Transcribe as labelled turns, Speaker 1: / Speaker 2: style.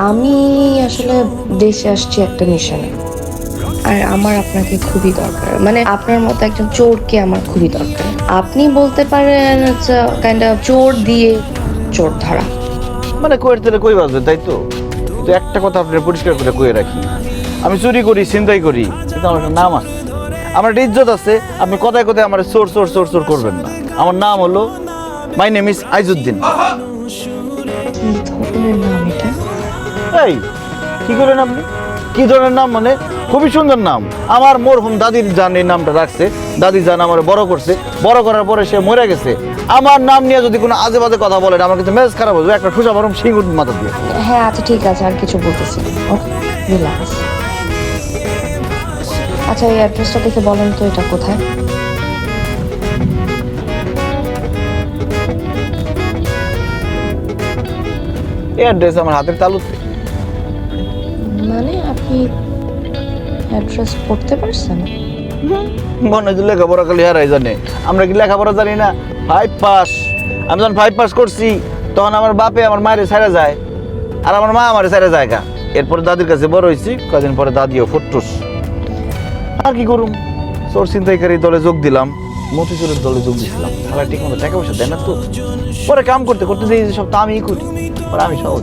Speaker 1: আমি আসলে দেশে আসছি একটা মিশনে, আর আমার আপনাকে খুবই দরকার। মানে আপনার মতো একজন চোরকে আমার খুবই দরকার। আপনি বলতে পারেন কাইন্ড অফ চোর দিয়ে চোর ধরা।
Speaker 2: মানে কইর তেলে কই বাজবে, তাই তো? কিন্তু একটা কথা আপনার পরিষ্কার করে কয়ে রাখি, আমি চুরি করি, ছিনতাই করি, কিন্তু আমার একটা নাম আছে, আমার একটা ইজ্জত আছে। আপনি কথায় কথায় আমার চোর চোর চোর চোর করবেন না। আমার নাম হলো, মাই নেম ইজ আইজুদ্দিন।
Speaker 1: কি ধরনের নাম এটা?
Speaker 2: এই কি করেন আপনি? কি ধরনের নাম মানে? খুবই সুন্দর নাম। আমার মরহুম দাদির জান এই নামটা রাখছে। দাদি জান আমার বড় করছে, বড় করার পরে সে মরে গেছে। আমার নাম নিয়ে যদি কোনো আজে বাজে কথা বলেন, আমার কিন্তু মেজাজ খারাপ হবে। একটা ঠুসা মারুম সিঙ্গুর মাথা দিয়ে।
Speaker 1: হ্যাঁ আচ্ছা ঠিক আছে, আর কিছু বলতেছি না। ওকে, রিল্যাক্স। আচ্ছা এই অ্যাড্রেসটা দেখে বলেন তো এটা কোথায়?
Speaker 2: এই অ্যাড্রেস আমার হাতের তালুতে।
Speaker 1: মানে আপনি অ্যাড্রেস পড়তে পারছেন?
Speaker 2: মনে হয় যে লেখাপড়া খালি হারাই জানে। আমরা কি লেখাপড়া জানি না? 5 পাস। আমি যখন 5 পাস করছি তখন আমার বাপে আমার মায়ের ছাইরা যায়, আর আমার মা আমার ছাইরা যায় গা। এরপরে দাদির কাছে বড় হয়েছি, কদিন পরে দাদিও ফুটটুস। আর কি করুম, চোর ছিনতাইকারী দলে যোগ দিলাম, মতিচুরের দলে যোগ দিছিলাম। তাহলে ঠিক মতো টাকা পয়সা দেয় না তো। পরে কাম করতে করতে দেখি যে সব তো আমিই করি, পরে আমি সব